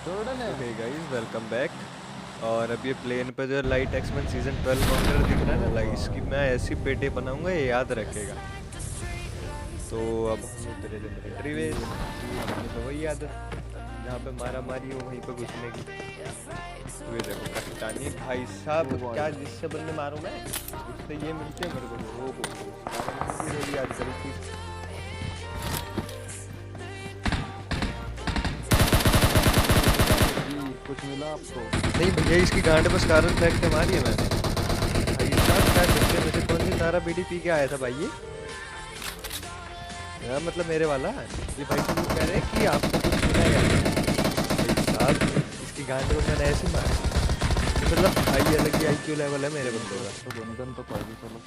Okay guys, welcome back. और अब ये प्लेन पे जो लाइट एक्समैन सीजन 12 काउंटर दिख रहा है ना, लाइक इसकी मैं ऐसी पेटे बनाऊंगा ये याद रखेगा। तो अब हम उतरे थे मिलिट्री बेस, हमने तो वही आदत जहाँ पे मारा मारी हो वहीं पे घुसने की। तो ये देखो कप्तानी भाई साहब, क्या जिससे बंदे मारूं मैं उससे ये मिलते हैं मेरे को। वो याद करी थी। कुछ मिला आपको? नहीं भैया, इसकी गांड बस कारण फेंक के मारी है मैंने। भाई साहब क्या करते मुझे, कौन सी तारा बीड़ी पी के आया था भाई ये? यार मतलब मेरे वाला ये भाई तुम कह रहे हैं कि आपको कुछ मिला है भाई साहब, इसकी गांड को मैंने ऐसे मारा। मतलब भाई अलग ही आईक्यू लेवल है मेरे बंदे का। तो गन तो कोई भी चलो।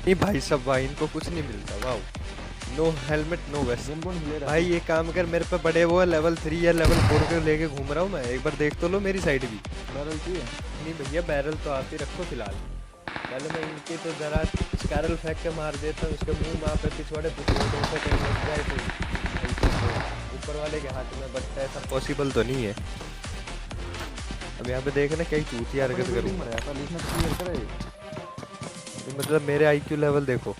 नहीं भाई साहब, भाई इनको कुछ नहीं मिलता। Wow, no helmet no waste. भाई ये काम कर, मेरे पे बड़े वो लेवल 3 या लेवल 4 के लेके घूम रहा हूँ मैं। एक बार देख तो लो मेरी साइड भी। बैरल चाहिए? नहीं भैया, बैरल तो आप ही रखो फिलहाल। पहले मैं इनके तो जरा स्कैरल फेंक के मार देता हूँ, उसके मुंह वहाँ पे पिछवाड़े ऊपर वाले के हाथ में, बट ऐसा पॉसिबल तो नहीं है। अब यहाँ पे देखना क्या चूतिया हरकत करूँ। मतलब मेरे आईक्यू लेवल देखो,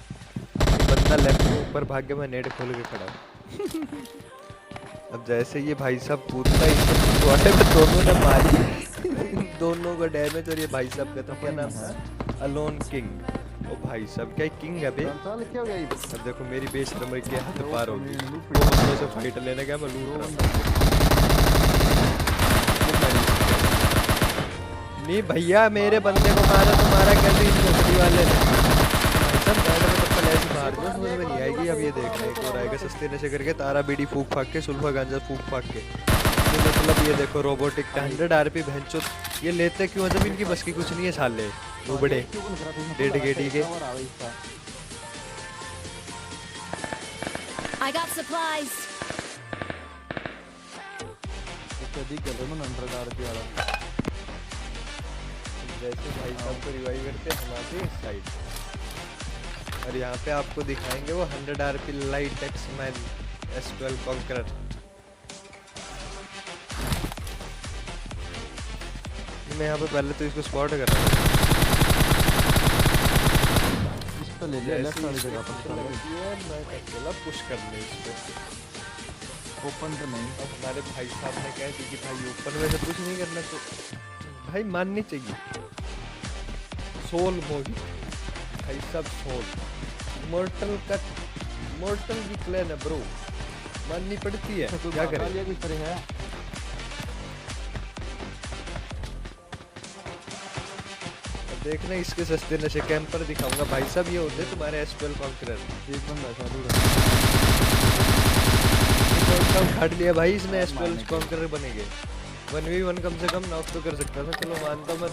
बंदा लेफ्ट में ऊपर भाग के मैं नेट खोल के खड़ा हूँ। अब जैसे ये भाई साहब कूदता है, दोनों ने मारी दोनों को डैमेज। और ये भाई साहब का तो क्या नाम था, अलोन किंग। ओ भाई साहब क्या किंग है बे। अब देखो मेरी बेस नंबर के हाथ पार होगी, वो बंदों से फाइट लेने का मैं लूट रहा हूँ। नहीं भैया, मेरे बंदे को मारा तो मारा कैसे इन नौकरी वाले ने। सब बैठ में चप्पल ऐसी मार दो, समझ में नहीं आएगी। अब ये देखना है और आएगा सस्ते नशे करके तारा बीड़ी फूक फाक के, सुल्फा गांजा फूक फाक के। तो मतलब ये देखो रोबोटिक 100 आरपी भैंचो ये लेते क्यों? जब इनकी बस की कुछ नहीं है साले वो बड़े डेडिकेटी के। I got supplies. जैसे भाई साहब को रिवाइव करते हम आते हैं इस साइड, और यहाँ पे आपको दिखाएंगे वो 100 RP light X Men S12 conqueror. मैं यहाँ पे पहले तो इसको स्पॉट कर रहा हूँ। इसको ले लिया लेफ्ट वाली जगह पर। मैं चला पुश करने इस पे। ओपन तो नहीं। अब हमारे भाई साहब ने कहा कि भाई ओपन में से कुछ नहीं करना, तो भाई माननी चाहिए। सोल मोगी भाई सब सोल मॉर्टल का, मॉर्टल की क्लैन है ब्रो, माननी पड़ती है। तो क्या करें? है देखना इसके सस्ते नशे कैंपर दिखाऊंगा भाई साहब। ये होते तुम्हारे S12 कॉन्करर। एक बंदा चालू उखाड़ लिया भाई इसने, S12 कॉन्करर बनेंगे। 1v1 कम से कम नॉक तो कर सकता था, चलो मानता मैं।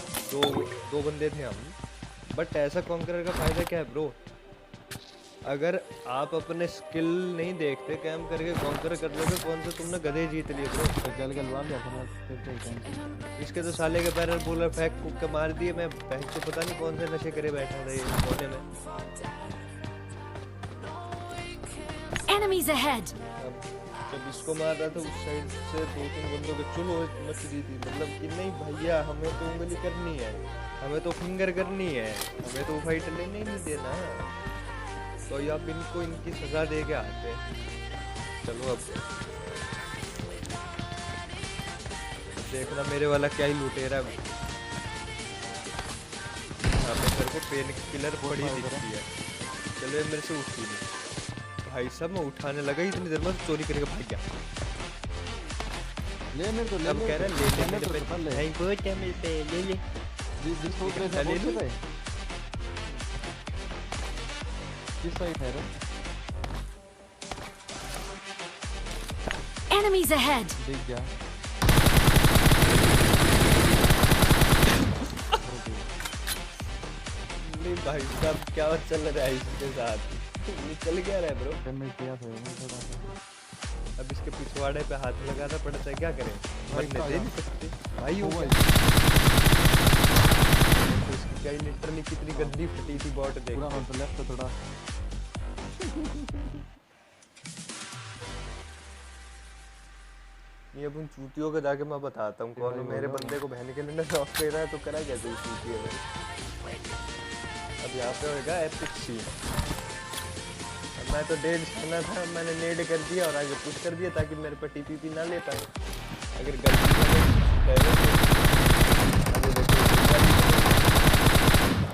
दो बंदे थे हम, बट ऐसा कॉन्करर का फायदा क्या है ब्रो? अगर आप अपने स्किल नहीं देखते, कैम करके कॉन्कर कर लोगे, कौन सा तुमने गधे जीत लिए ब्रो। इसके तो साले के बैरल बोलर फेंक फूक के मार दिए। मैं फेंक तो पता नहीं कौन से नशे करे बैठा था ये कोने में। Enemies ahead. अब जब इसको मार रहा था उस साइड से 2-3 बंदों के चुलो मच दी थी। मतलब कि नहीं भैया, हमें तो उंगली करनी है, हमें तो फिंगर करनी है, हमें तो फाइट लेने ही नहीं देना। तो अब इनको इनकी सजा दे के आते हैं। चलो अब देखना मेरे वाला क्या ही लुटेरा है। यहाँ पे करके पेन किलर बड़ी दिखती है। चलो ये मेरे से उठती नहीं। भाई साहब मैं उठाने लगा, इतनी देर में चोरी करके भाग गया। ले मेरे को ले। अब कह रहे ले मेरे पे नहीं कोई क्या मिलते ले ले। किस साइड है रे? Enemies ahead. दिख गया। नहीं भाई साहब क्या चल रहा है इसके साथ? ये चल क्या रहा है ब्रो? किया था थोड़ा सा। अब इसके पिछवाड़े पे हाथ लगाना पड़ता है, क्या करें? मरने दे नहीं सकते भाई। वो क्या लिटरली कितनी गंदी फटी थी बॉट देख। पूरा मतलब लेफ्ट थोड़ा ये अब उन चूतियों को जाके मैं बताता हूँ कौन है। मेरे बंदे को बहन के लिए नॉक कर रहा है तो करा कैसे इस चूतिए में। अब यहाँ पे होगा एपिक सीन। अब मैं तो डेड करना था, मैंने नेड कर दिया और आगे पुश कर दिया ताकि मेरे पर टीपीपी ना ले पाए। अगर गलती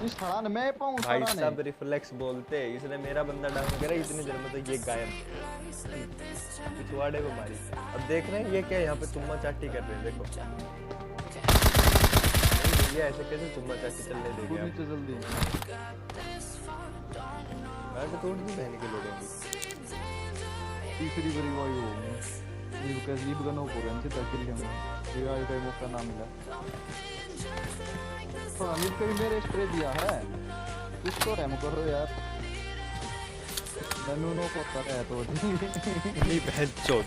इस सड़ान मैं पाऊं भाई सड़ान सब रिफ्लेक्स बोलते हैं, इसने मेरा बंदा डाउन करा इतनी देर में तो ये गायब पिछवाड़े को मारी। अब देख रहे हैं ये क्या यहाँ पे तुम्मा चाटी कर रहे हैं, देखो ये ऐसे कैसे तुम्मा चाटी चलने देंगे। नीचे जल्दी मैं तो तोड़ दी बहन के लोगों तीसरी बारी वायु लीव का लीव का नो पोरेंसी तक किल हम ये आई का मौका ना मिला। तो अमित को भी मेरे स्प्रे दिया है, इसको रैम करो यार। ननू नो को पता है तो नहीं बहन चोद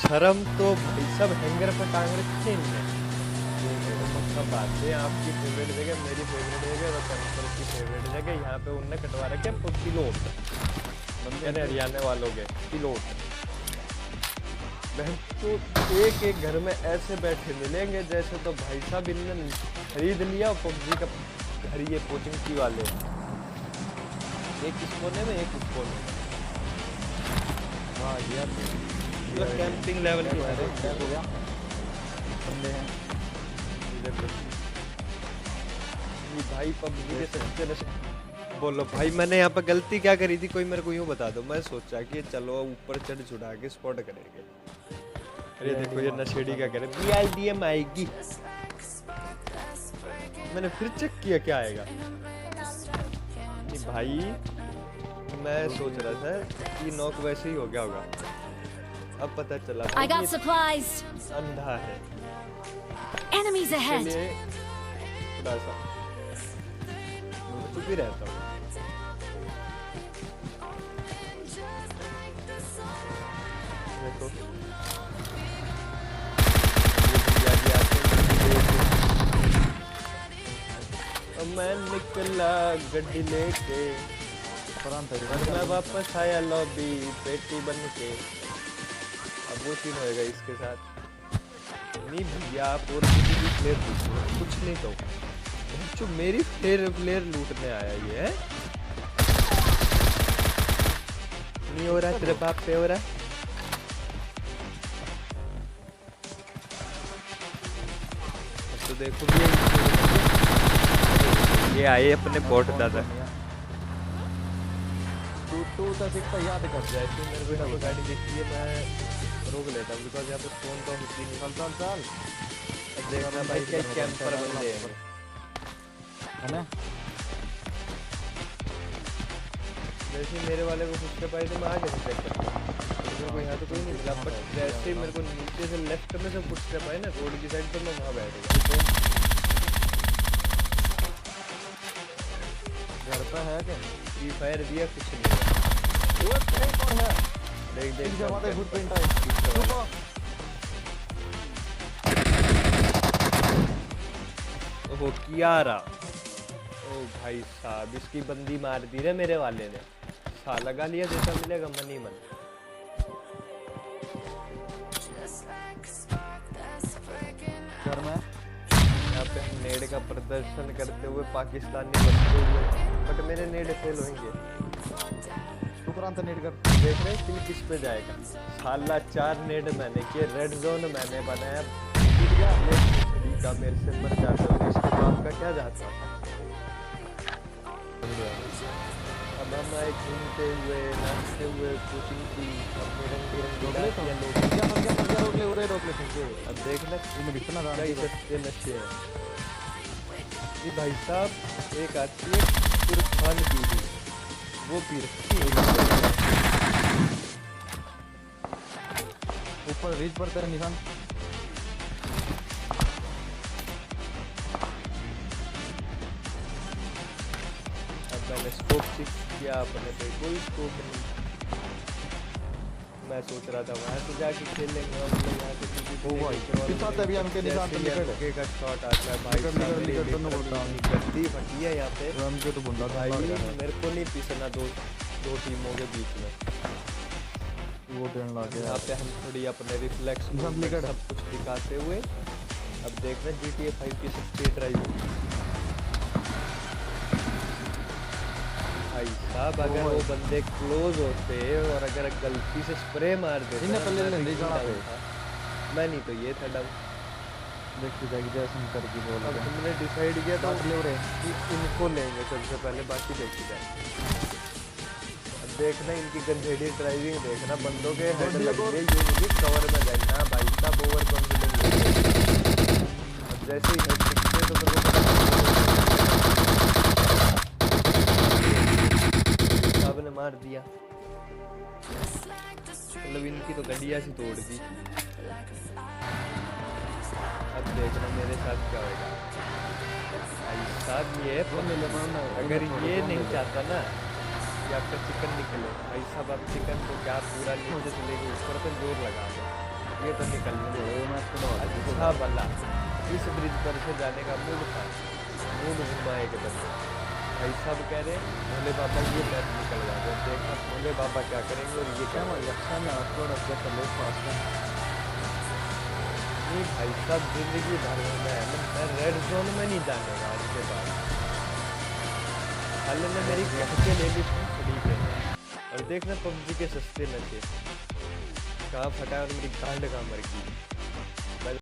शर्म तो भाई सब हैंगर पर टांग रखे हैं। सब बात है आपकी फेवरेट जगह, मेरी फेवरेट जगह और कंसर की फेवरेट जगह। यहाँ पे उनने कटवा रखे पिलोट, बंदे हरियाणा वालों के पिलोट। बहन तो एक एक घर में ऐसे बैठे मिलेंगे जैसे तो भाई साहब इनने खरीद लिया पबजी का घर, ये कोचिंग की वाले एक इस कोने में एक उस कोने में। वाह यार मतलब कैंपिंग लेवल की है। क्या हो गया बंदे हैं ये भाई पबजी के सच्चे नशे। बोलो भाई मैंने यहाँ पर गलती क्या करी थी, कोई मेरे को यूँ बता दो। मैं सोचा कि चलो ऊपर चढ़ चढ़ा के स्पॉट करेंगे। अरे देखो ये नशेड़ी क्या करे, BIDM आएगी। मैंने फिर चेक किया क्या आएगा। नहीं भाई मैं सोच रहा था कि नॉक वैसे ही हो गया होगा, अब पता चला I got supplies. अंधा है। Enemies ahead. चलिए थोड़ा सा चुप ही रहता हूँ। देखो मैं निकला गड्डी लेके, मैं वापस आया लॉबी पेटी बन के। अब वो सीन होएगा इसके साथ। नहीं भैया आप और किसी भी प्लेयर कुछ नहीं तो जो मेरी प्लेयर लूटने आया ये है। नहीं हो रहा तेरे बाप पे हो रहा है। तो देखो ये आए अपने बॉट दादा। तू तो सिक्का याद कर जाए। जैसे मेरे को गाड़ी दिखती है मैं रोक लेता हूँ बिकॉज यहाँ पे फोन तो होती नहीं। चल चल चल अब देखना भाई क्या कैंपर बंदे हैं है ना। जैसे मेरे वाले को पूछ के पाए तो मैं आगे से चेक करता हूँ। मेरे को यहाँ तो कोई नहीं मिला, बट जैसे ही मेरे को नीचे से लेफ्ट में से पूछ के पाए ना रोड की साइड तो मैं वहाँ बैठ गया। घर पे है क्या फ्री फायर दिया कुछ नहीं है। वो कौन है देख देख जमाते फुटप्रिंट है। ओहो कियारा, ओ भाई साहब इसकी बंदी मार दी रे मेरे वाले ने। सा लगा लिया जैसा मिलेगा मन ही मन। घर में यहाँ पे हम नेड का प्रदर्शन करते हुए पाकिस्तानी बनते हुए, बट मेरे नेड फेल होंगे। शुक्रान तो नेट कर देख रहे हैं किल किस पे जाएगा। साला 4 नेड मैंने किए, रेड जोन मैंने बनाया का मेरे से मर जाता है, इसके बाप का क्या जाता है। अब हम आए घूमते हुए नाचते हुए कोचिंग की अपने रंग बिरंगे रोक ले। अब देखना कई सस्ते नशे हैं। ये भाई साहब एक आती है कुरखान की भी, वो पी रखी है। ऊपर रीच पर तेरा निशान मैंने स्कोप चेक किया अपने पे, कोई स्कोप नहीं। मैं सोच रहा था वहाँ से जाके खेलेंगे और मतलब यहाँ से का शॉट आता है भाई साहब, गद्दी फटी है यहाँ पे। तो बंदा भाई मेरे को नहीं पीसना दो टीमों के बीच में। वो देने लग यहाँ गया पे हम थोड़ी अपने रिफ्लेक्स Duplicate। सब कुछ दिखाते हुए अब देखना GTA 5 की सच्ची ड्राइविंग। भाई साहब अगर वो बंदे क्लोज होते और अगर गलती से स्प्रे मार देते इन्हें ना, पहले मैं तो लेने ये जाना डाउन पे। था। मैं नहीं तो ये था डाउन। देखते जाएगी जैसे करके बोल अब रहे तुमने डिसाइड किया तो बात ले रहे कि इनको लेंगे सबसे पहले, बाकी देखी जाए। अब देखना इनकी गंजेड़ी ड्राइविंग देखना, बंदों के हेड लग गए ये मुझे कवर में जाना भाई साहब, ओवर कॉन्फिडेंस। अब जैसे ही हेड दिखते तो फिर साहब ने मार दिया। मतलब इनकी तो गड्डिया सी तोड़ दी। अब देखना मेरे साथ क्या होगा भाई साहब। ये अगर ये नहीं चाहता ना कि आपका चिकन निकले भाई साहब, आप चिकन को क्या पूरा नीचे से लेके ऊपर पे जोर लगा दो, ये तो निकल नहीं। अच्छा भला इस ब्रिज पर से जाने का मूड था, मूड घुमाए के बंदे भाई साहब कह रहे भोले बाबा ये मैच निकलवा दो। देखना भोले बाबा क्या करेंगे और ये क्या नहीं भाई साहब, जिंदगी भर में मैं रेड जोन में नहीं जाने वाला इसके बाद। हाल ने मेरी कह के ले ली फ्री पे, और देखना PUBG के सस्ते नशे कहाँ फटा और मेरी गांड कहाँ मर गई।